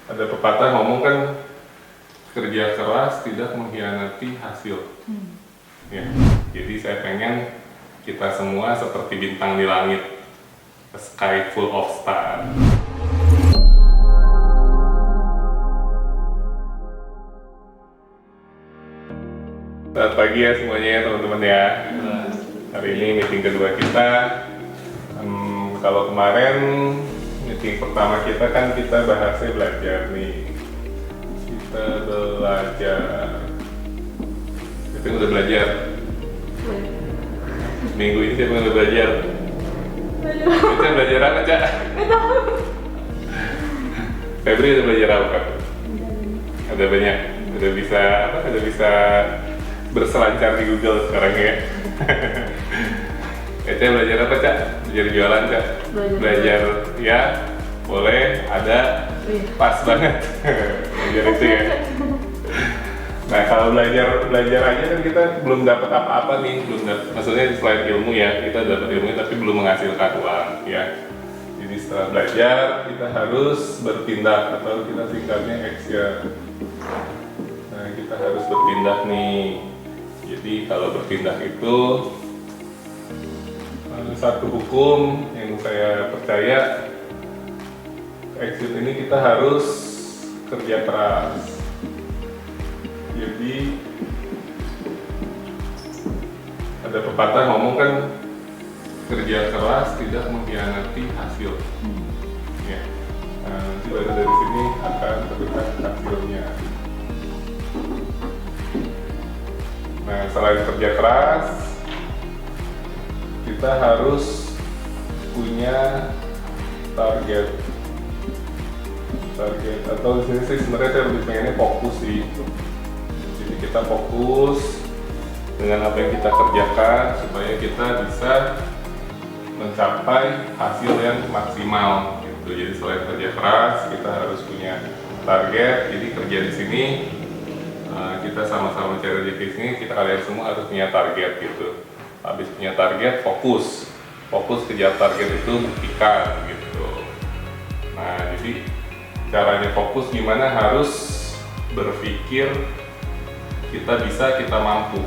Ada pepatah ngomong kan, kerja keras tidak mengkhianati hasil. Ya, jadi saya pengen kita semua seperti bintang di langit, a sky full of stars. Selamat pagi ya semuanya ya teman-teman ya. Hari ini meeting kedua kita. Kalau kemarin meeting pertama kita kan kita bahasnya belajar nih. Kita belajar. Kita udah belajar. Minggu ini siapa yang udah belajar? Kita belajar apa, Cak? Febri udah belajar apa, Kak? Ada banyak. Udah bisa apa? Udah bisa berselancar di Google sekarang ya. Ece belajar apa, Cak? Belajar jualan, Cak? Belajar ya, boleh, ada, pas banget. Belajar itu ya. Nah, kalau belajar aja kan kita belum dapat apa-apa nih, maksudnya selain ilmu ya, kita dapat ilmu tapi belum menghasilkan uang ya. Jadi setelah belajar kita harus bertindak atau kita singkatnya action. Nah, kita harus bertindak nih. Jadi kalau bertindak itu satu hukum yang saya percaya, action ini kita harus kerja keras. Jadi ada pepatah ngomong kan, kerja keras tidak mengkhianati hasil. Ya. Nah, nanti baru dari sini akan terlihat hasilnya. Nah, selain kerja keras, kita harus punya target atau di sini sih sebenarnya saya lebih pengennya fokus sih. Jadi kita fokus dengan apa yang kita kerjakan supaya kita bisa mencapai hasil yang maksimal gitu. Jadi selain kerja keras, kita harus punya target. Jadi kerja di sini kita sama-sama mencari rezeki sini, kita kalian semua harus punya target gitu. Habis punya target, fokus kejar target itu, buktikan gitu. Nah, jadi caranya fokus gimana, harus berpikir kita bisa, kita mampu.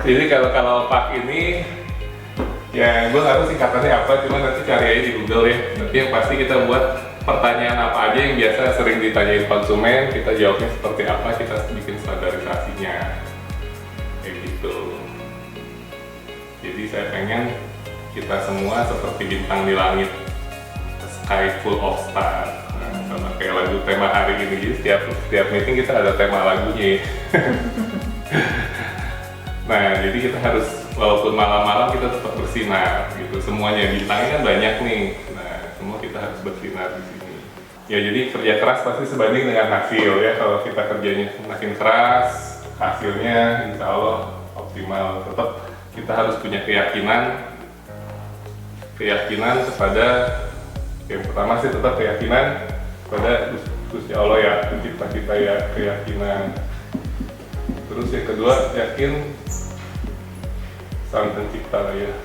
Jadi kalau Pak ini, ya gue nggak tahu singkatannya apa, cuma nanti cari aja di Google ya. Nanti yang pasti kita buat pertanyaan apa aja yang biasa sering ditanyain konsumen, kita jawabnya seperti apa, kita bikin standarisasinya. Kayak gitu. Jadi saya pengen kita semua seperti bintang di langit, a sky full of stars. Sama kayak lagu tema hari ini, jadi setiap meeting kita ada tema lagunya. Nah, jadi kita harus, walaupun malam-malam kita tetap bersinar gitu. Semuanya bintangnya kan banyak nih. Nah, semua kita harus bersinar di sini. Ya, jadi kerja keras pasti sebanding dengan hasil ya. Kalau kita kerjanya makin keras, hasilnya insya Allah optimal. Tetap kita harus punya keyakinan kepada, yang pertama sih tetap keyakinan pada Gusti Allah ya, pencipta kita ya, keyakinan. Terus yang kedua, yakin sang pencipta ya,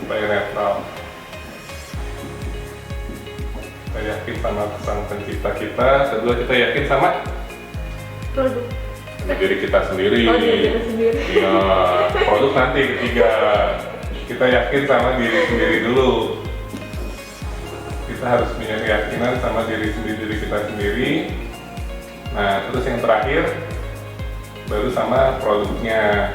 supaya netral. Kita yakin sama sang pencipta kita. Kedua, kita yakin sama produk diri kita sendiri. Ya, produk nanti. Ketiga, kita yakin sama diri sendiri dulu. Kita harus punya keyakinan sama diri kita sendiri. Nah, terus yang terakhir baru sama produknya.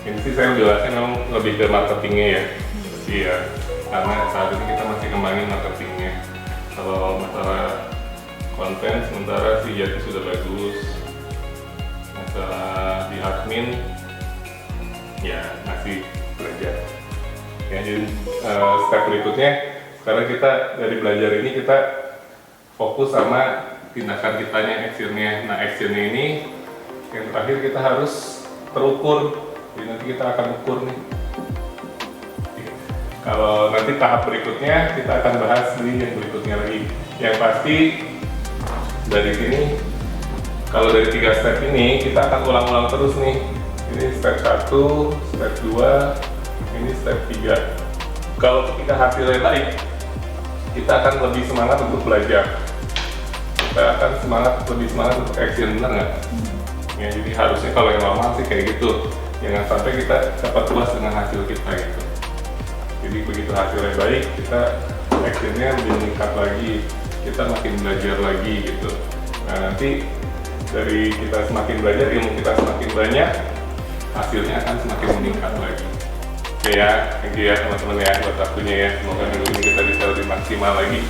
Ini sih saya jelasnya memang lebih ke marketingnya ya. Iya, karena saat ini kita masih kembangin marketingnya. Kalau masalah konten sementara si Jati sudah bagus. Masalah di admin ya masih belajar. Ya, jadi step berikutnya sekarang kita dari belajar ini kita fokus sama tindakan kitanya, actionnya. Nah, actionnya ini yang terakhir kita harus terukur. Jadi nanti kita akan ukur nih. Kalau nanti tahap berikutnya kita akan bahas di yang berikutnya lagi. Yang pasti dari sini, kalau dari 3 step ini kita akan ulang-ulang terus nih. Ini step 1, step 2, ini step 3. kalau ketika hasilnya baik, kita akan lebih semangat untuk belajar. Kita akan lebih semangat untuk action, benar nggak? Ya, jadi harusnya kalau yang normal sih kayak gitu. Jangan sampai kita cepat puas dengan hasil kita gitu. Jadi begitu hasilnya baik, kita actionnya lebih meningkat lagi, kita makin belajar lagi gitu. Nah nanti dari kita semakin belajar, ilmu kita semakin banyak, hasilnya akan semakin meningkat lagi. Oke ya, thank you ya teman-teman ya buat waktunya ya. Semoga minggu ini kita bisa lebih maksimal lagi